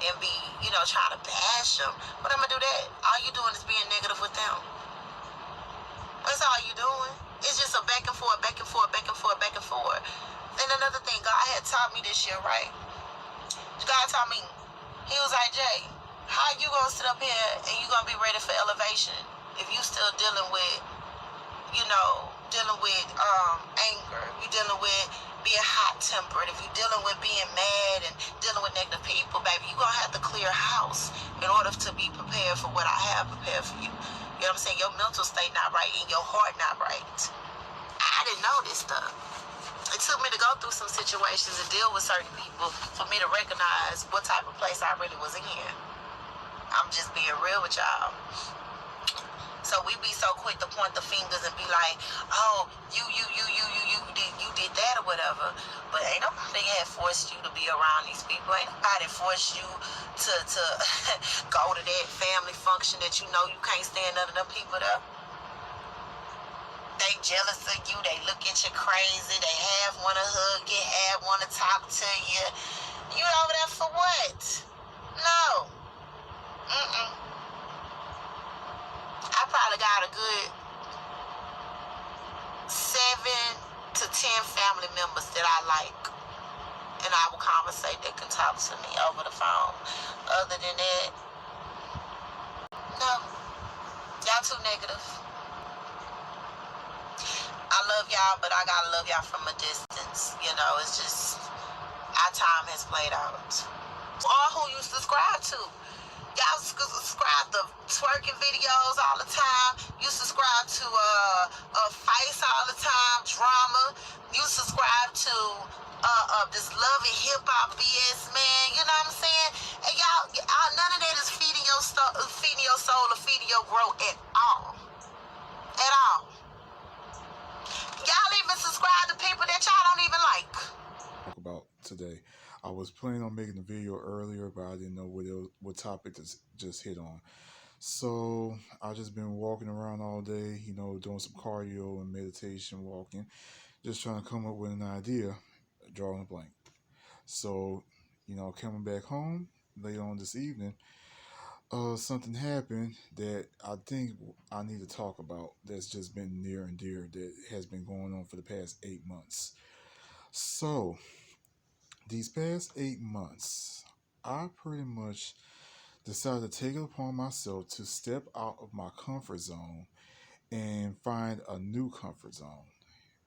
and be, trying to bash them. But I'm going to do that. All you doing is being negative with them. That's all you doing. It's just a back and forth, back and forth, back and forth, back and forth. And another thing, God had taught me this year, right? God taught me, he was like, Jay, how you going to sit up here and you going to be ready for elevation if you still dealing with, anger, if you dealing with being hot-tempered, if you dealing with being mad and dealing with negative people, baby, you're going to have to clear house in order to be prepared for what I have prepared for you. You know what I'm saying? Your mental state not right and your heart not right. I didn't know this stuff. It took me to go through some situations and deal with certain people for me to recognize what type of place I really was in. I'm just being real with y'all. So we be so quick to point the fingers and be like, oh, you did that or whatever. But ain't nobody had forced you to be around these people. Ain't nobody forced you to go to that family function that you know you can't stand none of them people there. They jealous of you. They look at you crazy. They half want to hug you, half want to talk to you. You over there for what? No. I probably got a good 7 to 10 family members that I like. And I will conversate that can talk to me over the phone. Other than that, no. Y'all too negative. I love y'all, but I gotta love y'all from a distance. It's just our time has played out. Or who you subscribe to. Y'all subscribe to twerking videos all the time. You subscribe to fights all the time, drama. You subscribe to this love and hip hop BS, man. You know what I'm saying? And y'all, none of that is feeding your soul or feeding your growth at all. At all. Y'all even subscribe to people that y'all don't even like. Talk about today. I was planning on making a video earlier, but I didn't know what topic to just hit on. So I just been walking around all day, doing some cardio and meditation, walking, just trying to come up with an idea, drawing a blank. So, coming back home later on this evening, something happened that I think I need to talk about. That's just been near and dear, that has been going on for the past 8 months. So these past 8 months, I pretty much decided to take it upon myself to step out of my comfort zone and find a new comfort zone.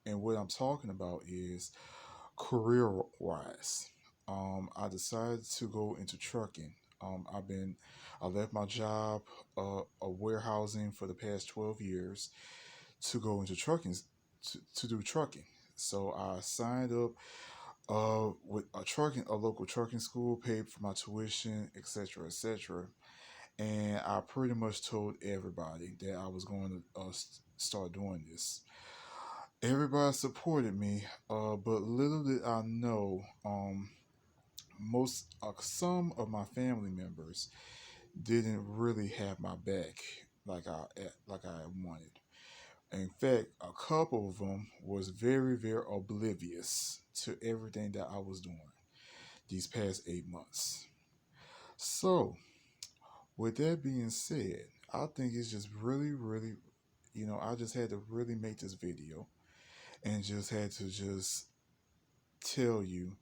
And what I'm talking about is career-wise. I decided to go into trucking. I left my job, of warehousing for the past 12 years to go into trucking, to do trucking. So I signed up with a local trucking school, paid for my tuition, etc., etc. And I pretty much told everybody that I was going to start doing this. Everybody supported me, but little did I know, some of my family members didn't really have my back like I wanted. In fact, a couple of them was very, very oblivious to everything that I was doing these past 8 months. So, with that being said, I think it's just really, really, I just had to really make this video and just had to just tell you,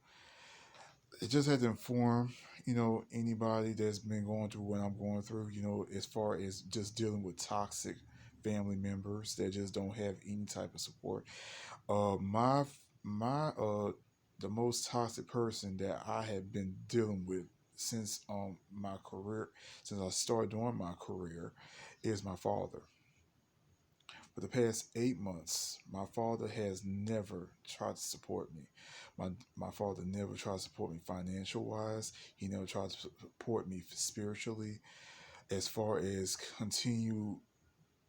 it just had to inform, anybody that's been going through what I'm going through, as far as just dealing with toxic family members that just don't have any type of support. My the most toxic person that I have been dealing with since my career, since I started doing my career, is my father. For the past 8 months, my father has never tried to support me. My father never tried to support me financial wise. He never tried to support me spiritually, as far as continue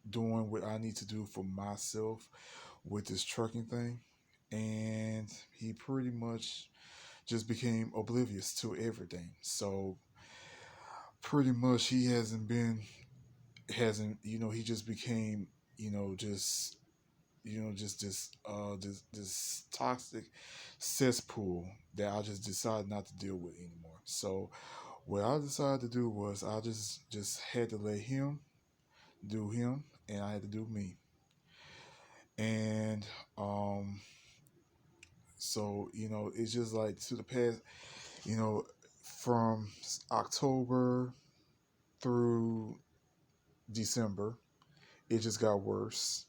doing what I need to do for myself with this trucking thing. And he pretty much just became oblivious to everything. So pretty much he hasn't he just became, just just this toxic cesspool that I just decided not to deal with anymore. So What I decided to do was I just had to let him do him, and I had to do me. And um, so it's just like to the past, you know, from October through December, it just got worse.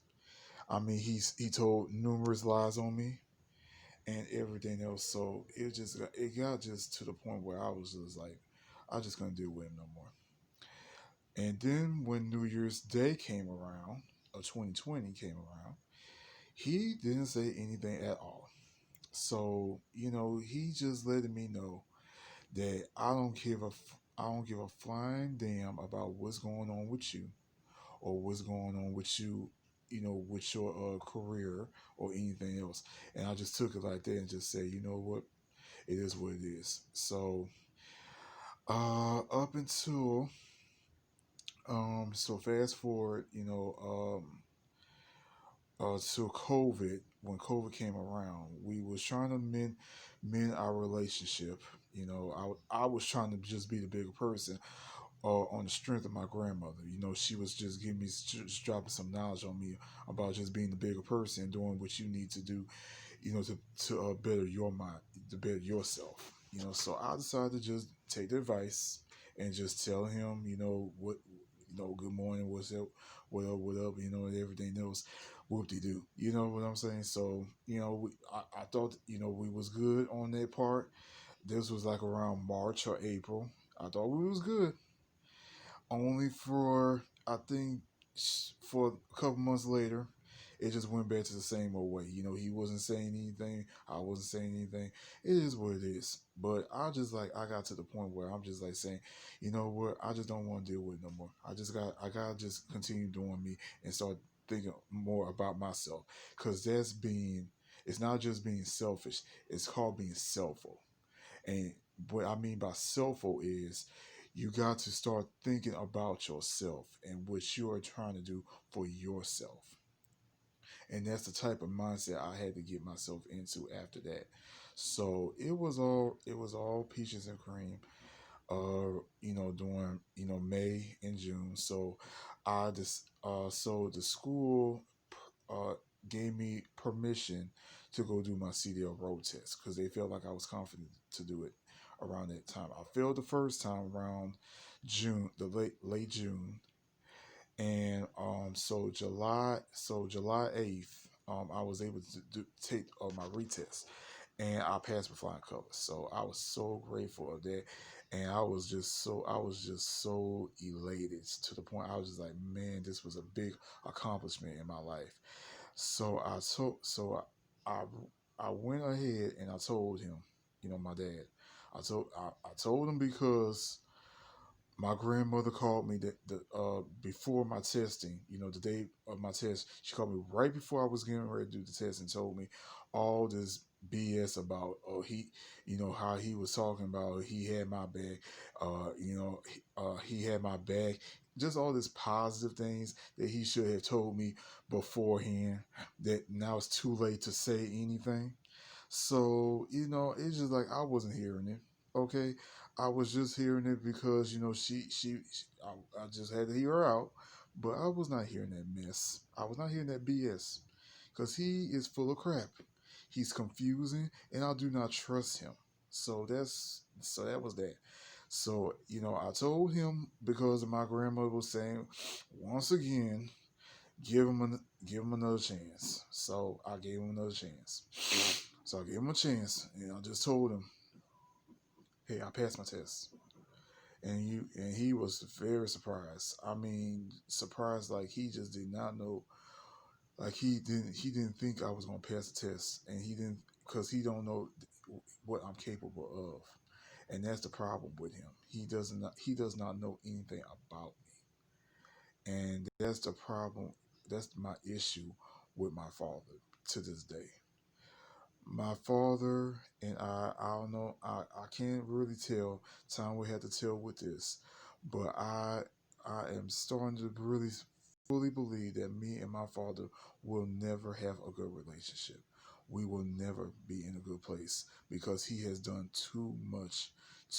I mean, he told numerous lies on me and everything else. So it got just to the point where I was just like, I just couldn't deal with him no more. And then when New Year's Day came around, or 2020 came around, he didn't say anything at all. So he just letting me know that I don't give a flying damn about what's going on with you or what's going on with you, with your career or anything else. And I just took it like that and just said, you know what, it is what it is. So up until so fast forward, to COVID. When COVID came around, we was trying to mend our relationship. I was trying to just be the bigger person, on the strength of my grandmother. She was just giving me, just dropping some knowledge on me about just being the bigger person, doing what you need to do, to better your mind, to better yourself. So I decided to just take the advice and just tell him, what, good morning, what's up, what up, and everything else, whoop de doo. You know what I'm saying? So I thought we was good on that part. This was like around March or April. I thought we was good, only for I think for a couple months later, it just went back to the same old way. He wasn't saying anything. I wasn't saying anything. It is what it is. But I got to the point where I'm just like saying, you know what? I just don't want to deal with it no more. I gotta just continue doing me and start thinking more about myself, because it's not just being selfish. It's called being selfful. And what I mean by selfful is you got to start thinking about yourself and what you are trying to do for yourself. And that's the type of mindset I had to get myself into after that. So it was all peaches and cream. During May and June. So the school uh gave me permission to go do my CDL road test because they felt like I was confident to do it around that time. I failed the first time around June, the late June, and July 8th, I was able to take my retest, and I passed with flying colors. So I was so grateful of that, and I was just so elated to the point I was just like, man, this was a big accomplishment in my life. So I went ahead and I told him, my dad. I told him because my grandmother called me before my testing, the day of my test. She called me right before I was getting ready to do the test and told me all this BS about, how he was talking about he had my back, he had my back, just all these positive things that he should have told me beforehand. That now it's too late to say anything. So, it's just like I wasn't hearing it. Okay. I was just hearing it because, I just had to hear her out. But I was not hearing that mess. I was not hearing that BS. Because he is full of crap. He's confusing, and I do not trust him. So that was that. So, I told him because my grandmother was saying, once again, give him another chance. So I gave him another chance. So I gave him a chance, and I just told him, "Hey, I passed my test." And he was very surprised. I mean, surprised like he just did not know, like he didn't think I was gonna pass the test, and he didn't, because he don't know what I'm capable of, and that's the problem with him. He does not know anything about me, and that's the problem. That's my issue with my father to this day. My father and I don't know, I can't really tell. Time will have to tell with this. But I am starting to really fully believe that me and my father will never have a good relationship. We will never be in a good place because he has done too much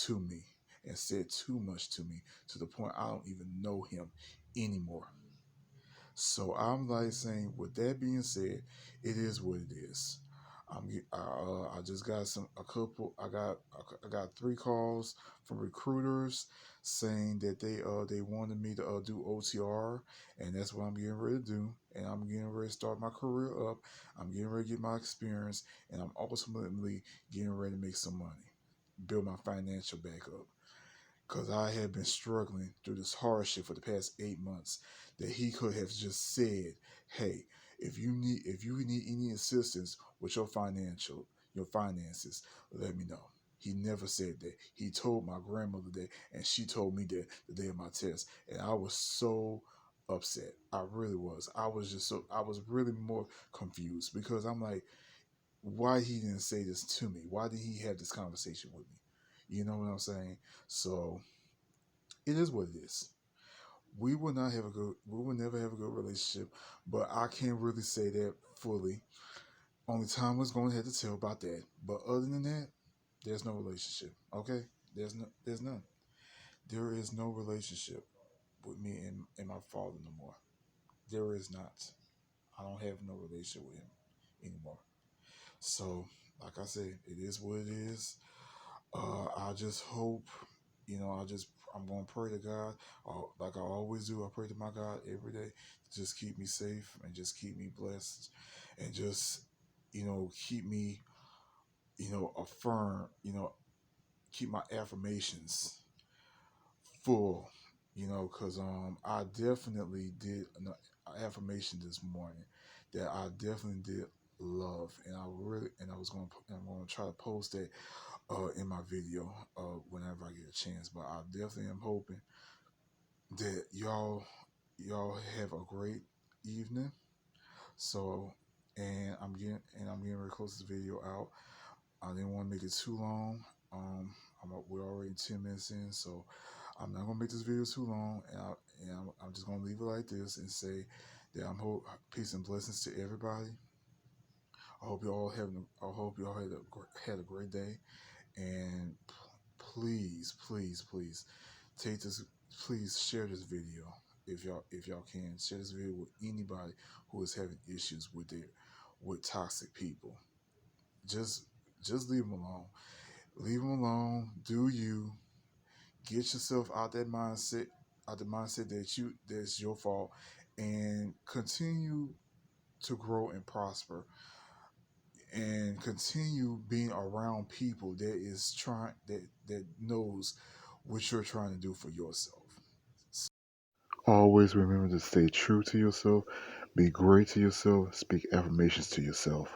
to me. and said too much to me to the point I don't even know him anymore. So I'm like saying, with that being said, it is what it is. I just got a couple. I got 3 calls from recruiters saying that they wanted me to do OTR, and that's what I'm getting ready to do. And I'm getting ready to start my career up. I'm getting ready to get my experience, and I'm ultimately getting ready to make some money, build my financial back up, because I had been struggling through this hardship for the past 8 months. That he could have just said, "Hey, if you need any assistance with your finances, let me know." He never said that. He told my grandmother that, and she told me that the day of my test, and I was so upset. I really was. I was really more confused because I'm like, why he didn't say this to me? Why did he have this conversation with me? You know what I'm saying? So it is what it is. We will never have a good relationship, but I can't really say that fully. Only time was going to have to tell about that. But other than that, there's no relationship. Okay? There's none. There is no relationship with me and my father no more. There is not. I don't have no relationship with him anymore. So, like I said, it is what it is. I just hope, I'm going to pray to God, like I always do. I pray to my God every day to just keep me safe and just keep me blessed and just, keep me, affirm, keep my affirmations full, because I definitely did an affirmation this morning that I definitely did love, and I'm going to try to post that in my video whenever I get a chance. But I definitely am hoping that y'all have a great evening. So, and I'm getting ready to close this video out. I didn't want to make it too long. We're already 10 minutes in, so I'm not gonna make this video too long, I'm just gonna leave it like this and say that I'm hope peace and blessings to everybody. I hope y'all had a great day, and please, please, please take this. Please share this video if y'all can share this video with anybody who is having issues with toxic people. Just just leave them alone. Leave them alone. Do you get yourself out the mindset that's your fault, and continue to grow and prosper, and continue being around people that knows what you're trying to do for yourself. Always remember to stay true to yourself, be great to yourself, speak affirmations to yourself.